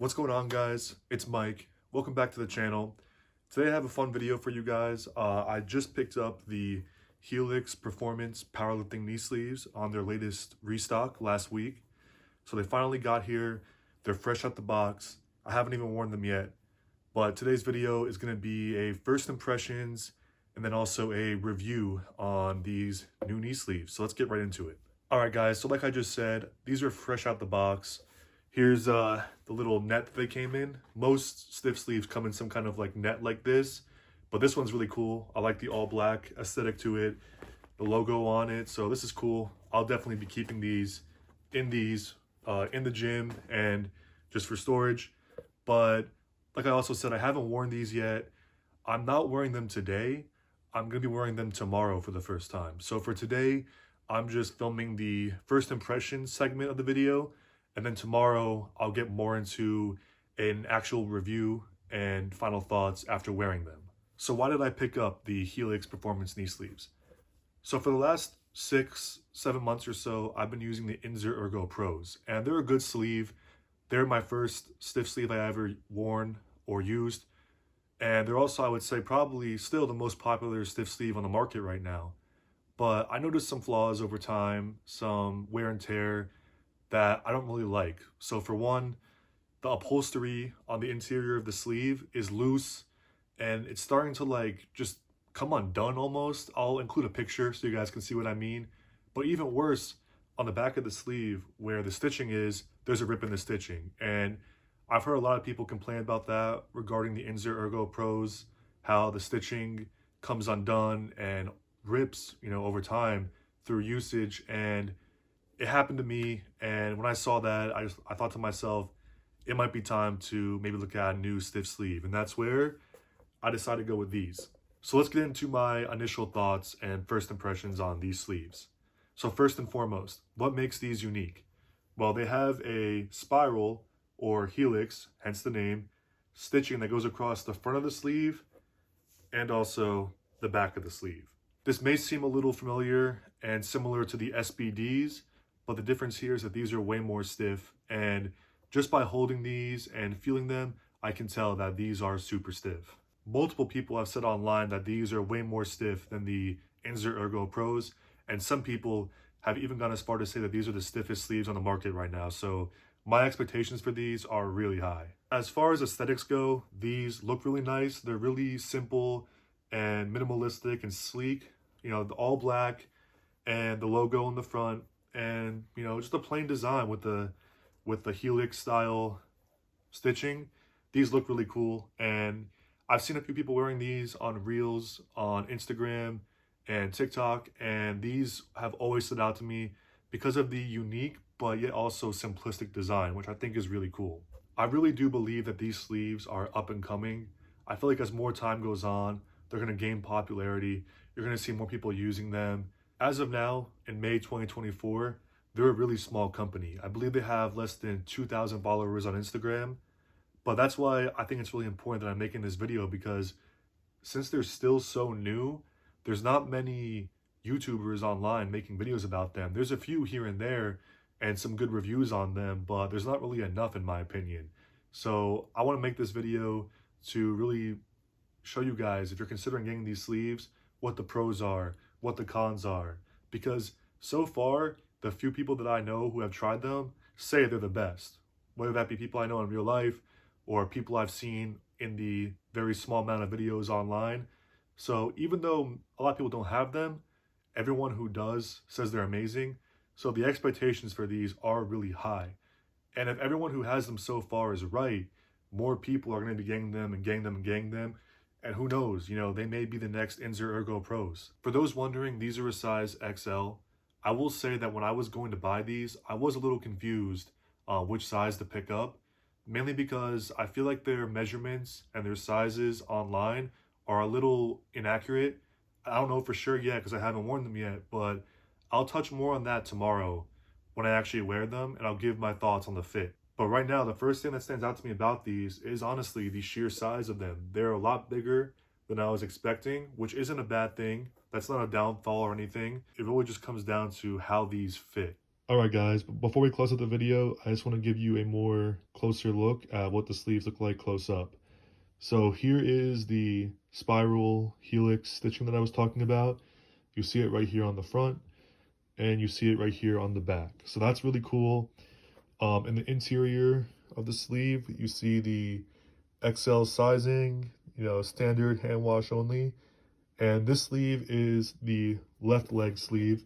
What's going on, guys? It's Mike. Welcome back to the channel. Today I have a fun video for you guys. I just picked up the Helix Performance Powerlifting knee sleeves on their latest restock last week. So they finally got here. They're fresh out the box. I haven't even worn them yet. But today's video is going to be a first impressions and then also a review on these new knee sleeves. So let's get right into it. All right, guys. So like I just said, these are fresh out the box. Here's the little net that they came in. Most stiff sleeves come in some kind of like net like this, but this one's really cool. I like the all black aesthetic to it, the logo on it. So this is cool. I'll definitely be keeping these in the gym and just for storage. But like I also said, I haven't worn these yet. I'm not wearing them today. I'm gonna be wearing them tomorrow for the first time. So for today, I'm just filming the first impression segment of the video. And then tomorrow, I'll get more into an actual review and final thoughts after wearing them. So why did I pick up the Helix Performance knee sleeves? So for the last 6-7 months or so, I've been using the Inzer Ergo Pros. And they're a good sleeve. They're my first stiff sleeve I ever worn or used. And they're also, I would say, probably still the most popular stiff sleeve on the market right now. But I noticed some flaws over time, some wear and tear, that I don't really like. So for one, the upholstery on the interior of the sleeve is loose and it's starting to like just come undone almost. I'll include a picture so you guys can see what I mean. But even worse, on the back of the sleeve where the stitching is, there's a rip in the stitching. And I've heard a lot of people complain about that regarding the Inzer Ergo Pros, how the stitching comes undone and rips, over time through usage. And it happened to me, and when I saw that, I thought to myself, it might be time to maybe look at a new stiff sleeve, and that's where I decided to go with these. So let's get into my initial thoughts and first impressions on these sleeves. So first and foremost, what makes these unique? Well, they have a spiral or helix, hence the name, stitching that goes across the front of the sleeve and also the back of the sleeve. This may seem a little familiar and similar to the SBDs, but the difference here is that these are way more stiff, and just by holding these and feeling them, I can tell that these are super stiff. Multiple people have said online that these are way more stiff than the Inzer Ergo Pros, and some people have even gone as far to say that these are the stiffest sleeves on the market right now, so my expectations for these are really high. As far as aesthetics go, these look really nice. They're really simple and minimalistic and sleek. The all black and the logo in the front, and just a plain design with the helix style stitching. These look really cool, and I've seen a few people wearing these on reels on Instagram and TikTok, and these have always stood out to me because of the unique but yet also simplistic design, which I think is really cool. I really do believe that these sleeves are up and coming. I feel like as more time goes on, they're going to gain popularity. You're going to see more people using them. As of now, in May 2024, they're a really small company. I believe they have less than 2,000 followers on Instagram. But that's why I think it's really important that I'm making this video, because since they're still so new, there's not many YouTubers online making videos about them. There's a few here and there and some good reviews on them, but there's not really enough in my opinion. So I want to make this video to really show you guys, if you're considering getting these sleeves, what the pros are, what the cons are, because so far the few people that I know who have tried them say they're the best, whether that be people I know in real life or people I've seen in the very small amount of videos online. So even though a lot of people don't have them, everyone who does says they're amazing. So the expectations for these are really high, and if everyone who has them so far is right, more people are going to be getting them and getting them and getting them. And who knows, they may be the next Inzer Ergo Pros. For those wondering, these are a size XL. I will say that when I was going to buy these, I was a little confused which size to pick up, mainly because I feel like their measurements and their sizes online are a little inaccurate. I don't know for sure yet because I haven't worn them yet, but I'll touch more on that tomorrow when I actually wear them, and I'll give my thoughts on the fit. But right now, the first thing that stands out to me about these is honestly the sheer size of them. They're a lot bigger than I was expecting, which isn't a bad thing. That's not a downfall or anything. It really just comes down to how these fit. All right, guys, before we close out the video, I just want to give you a more closer look at what the sleeves look like close up. So here is the spiral helix stitching that I was talking about. You see it right here on the front, and you see it right here on the back. So that's really cool. In the interior of the sleeve, you see the XL sizing, standard hand wash only. And this sleeve is the left leg sleeve,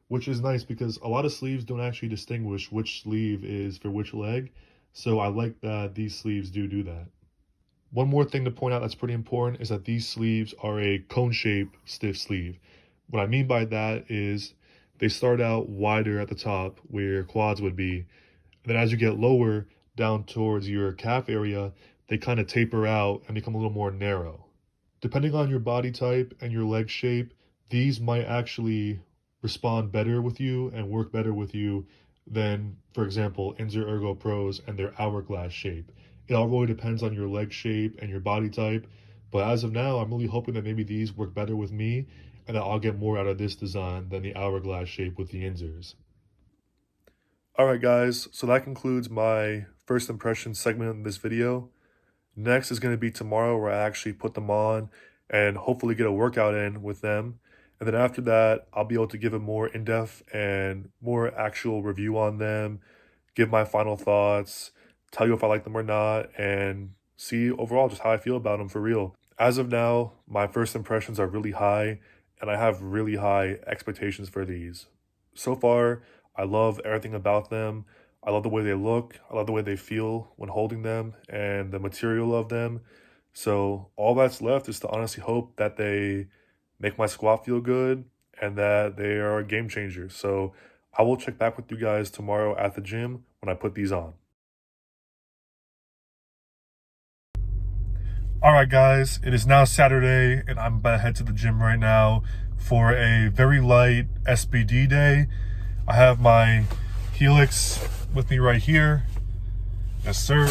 which is nice because a lot of sleeves don't actually distinguish which sleeve is for which leg. So I like that these sleeves do that. One more thing to point out that's pretty important is that these sleeves are a cone shape stiff sleeve. What I mean by that is they start out wider at the top where your quads would be. And then as you get lower down towards your calf area, they kind of taper out and become a little more narrow. Depending on your body type and your leg shape, these might actually respond better with you and work better with you than, for example, Inzer Ergo Pros and their hourglass shape. It all really depends on your leg shape and your body type. But as of now, I'm really hoping that maybe these work better with me and that I'll get more out of this design than the hourglass shape with the Inzers. All right, guys, so that concludes my first impression segment in this video. Next is going to be tomorrow where I actually put them on and hopefully get a workout in with them. And then after that, I'll be able to give a more in-depth and more actual review on them, give my final thoughts, tell you if I like them or not, and see overall just how I feel about them for real. As of now, my first impressions are really high, and I have really high expectations for these. So far, I love everything about them. I love the way they look. I love the way they feel when holding them and the material of them. So all that's left is to honestly hope that they make my squat feel good and that they are a game changer. So I will check back with you guys tomorrow at the gym when I put these on. All right, guys, it is now Saturday and I'm about to head to the gym right now for a very light SBD day. I have my Helix with me right here. Yes, sir.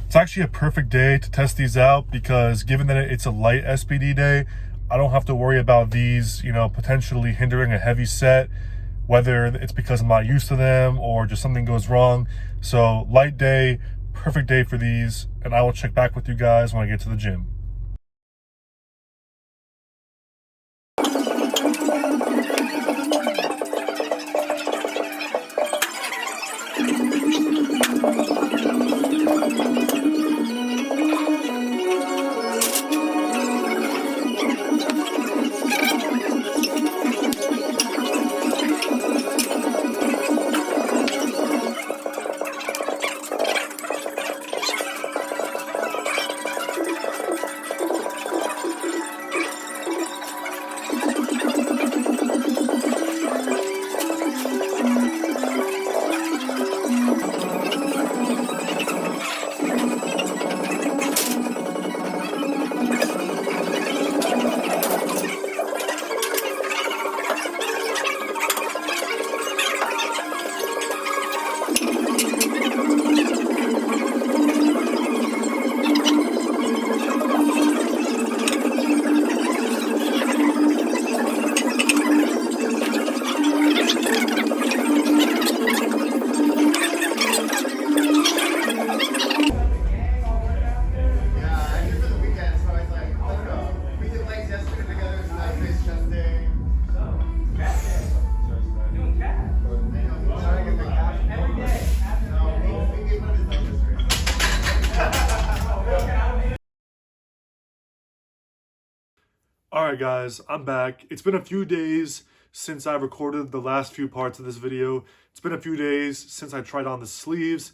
It's actually a perfect day to test these out because given that it's a light SBD day, I don't have to worry about these, potentially hindering a heavy set, whether it's because I'm not used to them or just something goes wrong. So light day, perfect day for these, and I will check back with you guys when I get to the gym. All right, guys, I'm back. It's been a few days since I recorded the last few parts of this video. It's been a few days since I tried on the sleeves.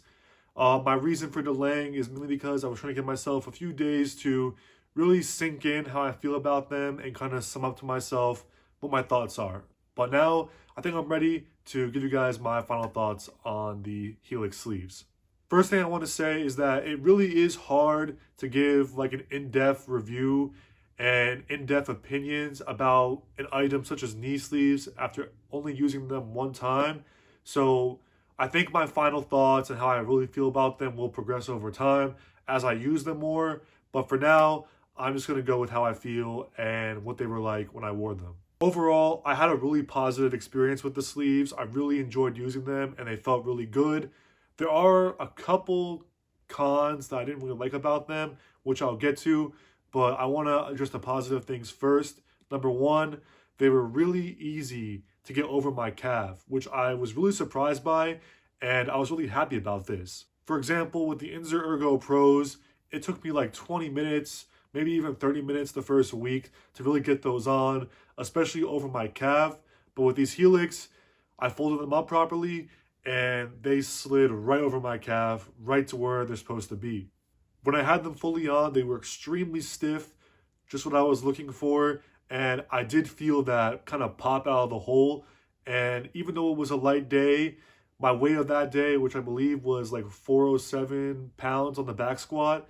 My reason for delaying is mainly because I was trying to give myself a few days to really sink in how I feel about them and kind of sum up to myself what my thoughts are. But now I think I'm ready to give you guys my final thoughts on the Helix sleeves. First thing I want to say is that it really is hard to give like an in-depth review and in-depth opinions about an item such as knee sleeves after only using them one time. So I think my final thoughts and how I really feel about them will progress over time as I use them more. But for now, I'm just going to go with how I feel and what they were like when I wore them. Overall, I had a really positive experience with the sleeves. I really enjoyed using them and they felt really good. There are a couple cons that I didn't really like about them, which I'll get to, but I want to address the positive things first. Number one, they were really easy to get over my calf, which I was really surprised by, and I was really happy about this. For example, with the Inzer Ergo Pros, it took me like 20 minutes, maybe even 30 minutes the first week to really get those on, especially over my calf. But with these Helix, I folded them up properly and they slid right over my calf, right to where they're supposed to be. When I had them fully on, they were extremely stiff, just what I was looking for. And I did feel that kind of pop out of the hole. And even though it was a light day, my weight of that day, which I believe was like 407 pounds on the back squat,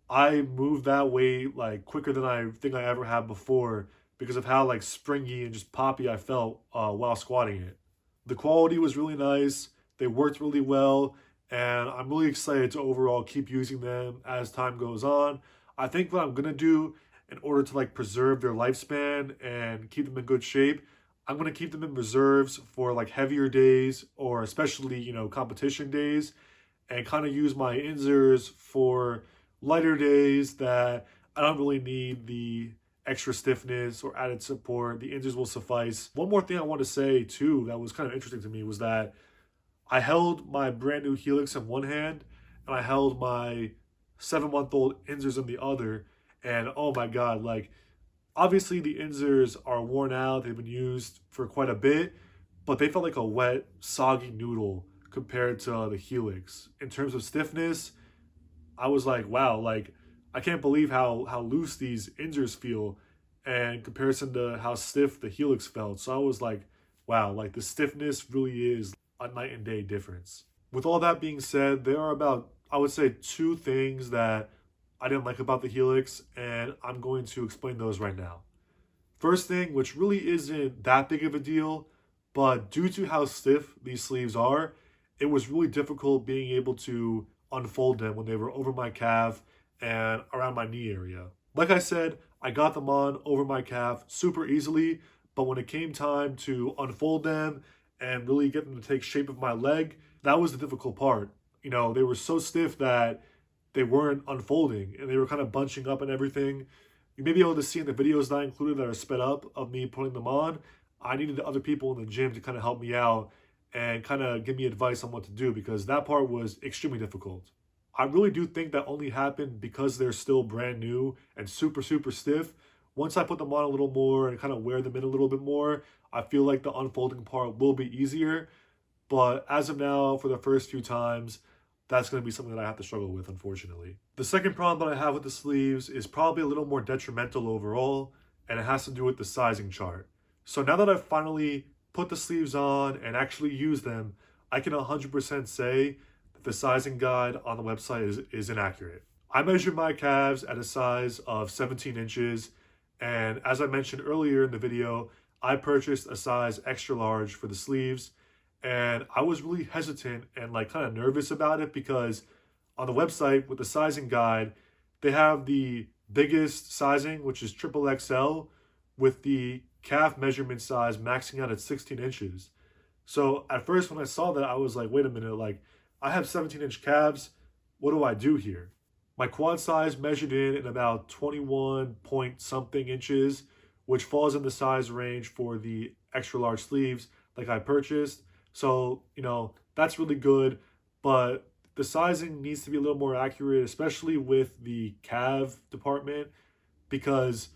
I moved that weight like quicker than I think I ever have before because of how like springy and just poppy I felt while squatting it. The quality was really nice. They worked really well, and I'm really excited to overall keep using them as time goes on. I think what I'm gonna do in order to like preserve their lifespan and keep them in good shape, I'm gonna keep them in reserves for like heavier days or especially, competition days, and kind of use my Inzers for lighter days that I don't really need the extra stiffness or added support. The Inzers will suffice. One more thing I want to say too that was kind of interesting to me was that I held my brand new Helix in one hand and I held my 7-month-old Inzers in the other. And oh my God, like obviously the Inzers are worn out. They've been used for quite a bit, but they felt like a wet, soggy noodle compared to the Helix. In terms of stiffness, I was like, wow, like I can't believe how loose these Inzers feel in comparison to how stiff the Helix felt. So I was like, wow, like the stiffness really is a night and day difference. With all that being said, there are about, I would say, two things that I didn't like about the Helix, and I'm going to explain those right now. First thing, which really isn't that big of a deal, but due to how stiff these sleeves are, it was really difficult being able to unfold them when they were over my calf and around my knee area. Like I said, I got them on over my calf super easily, but when it came time to unfold them and really get them to take shape of my leg, that was the difficult part. They were so stiff that they weren't unfolding and they were kind of bunching up and everything. You may be able to see in the videos that I included that are sped up of me putting them on. I needed other people in the gym to kind of help me out and kind of give me advice on what to do because that part was extremely difficult. I really do think that only happened because they're still brand new and super, super stiff. Once I put them on a little more and kind of wear them in a little bit more, I feel like the unfolding part will be easier. But as of now, for the first few times, that's going to be something that I have to struggle with, unfortunately. The second problem that I have with the sleeves is probably a little more detrimental overall, and it has to do with the sizing chart. So now that I've finally put the sleeves on and actually use them, I can 100% say that the sizing guide on the website is inaccurate. I measured my calves at a size of 17 inches, and as I mentioned earlier in the video, I purchased a size extra large for the sleeves, and I was really hesitant and like kind of nervous about it because on the website with the sizing guide, they have the biggest sizing, which is triple XL, with the calf measurement size maxing out at 16 inches. So at first when I saw that, I was like, wait a minute, like I have 17-inch calves. What do I do here? My quad size measured in about 21 point something inches, which falls in the size range for the extra large sleeves like I purchased. So, that's really good, but the sizing needs to be a little more accurate, especially with the calf department, because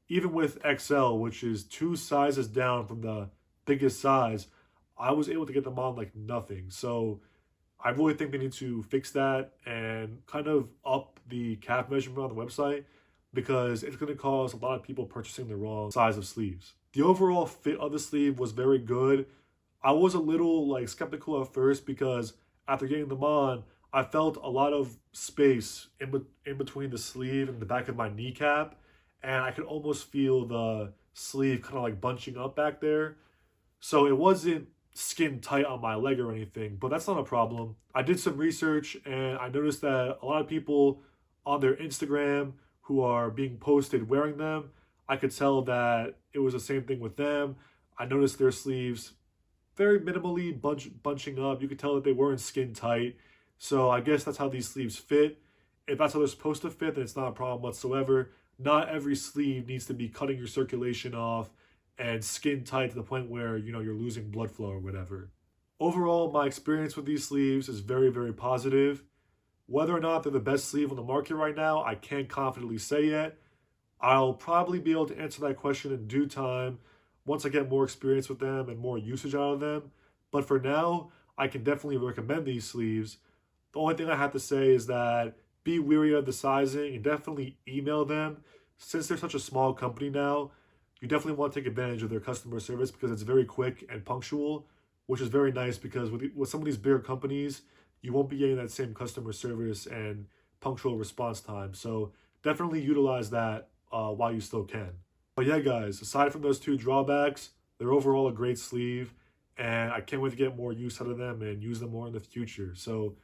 even with XL, which is 2 sizes down from the biggest size, I was able to get them on like nothing. So I really think they need to fix that and kind of up the calf measurement on the website because it's going to cause a lot of people purchasing the wrong size of sleeves. The overall fit of the sleeve was very good. I was a little like skeptical at first because after getting them on, I felt a lot of space in between the sleeve and the back of my kneecap, and I could almost feel the sleeve kind of like bunching up back there. So it wasn't skin tight on my leg or anything, but that's not a problem. I did some research and I noticed that a lot of people on their Instagram who are being posted wearing them, I could tell that it was the same thing with them. I noticed their sleeves very minimally bunching up. You could tell that they weren't skin tight. So I guess that's how these sleeves fit. If that's how they're supposed to fit, then it's not a problem whatsoever. Not every sleeve needs to be cutting your circulation off and skin tight to the point where, you're losing blood flow or whatever. Overall, my experience with these sleeves is very, very positive. Whether or not they're the best sleeve on the market right now, I can't confidently say yet. I'll probably be able to answer that question in due time once I get more experience with them and more usage out of them. But for now, I can definitely recommend these sleeves. The only thing I have to say is that be wary of the sizing and definitely email them. Since they're such a small company now, you definitely want to take advantage of their customer service because it's very quick and punctual, which is very nice because with some of these bigger companies, you won't be getting that same customer service and punctual response time. So definitely utilize that while you still can. But yeah, guys, aside from those two drawbacks, they're overall a great sleeve, and I can't wait to get more use out of them and use them more in the future. So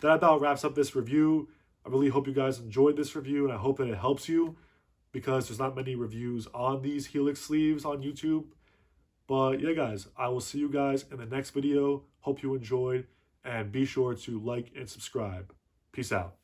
that about wraps up this review. I really hope you guys enjoyed this review, and I hope that it helps you because there's not many reviews on these Helix sleeves on YouTube. But yeah, guys, I will see you guys in the next video. Hope you enjoyed, and be sure to like and subscribe. Peace out.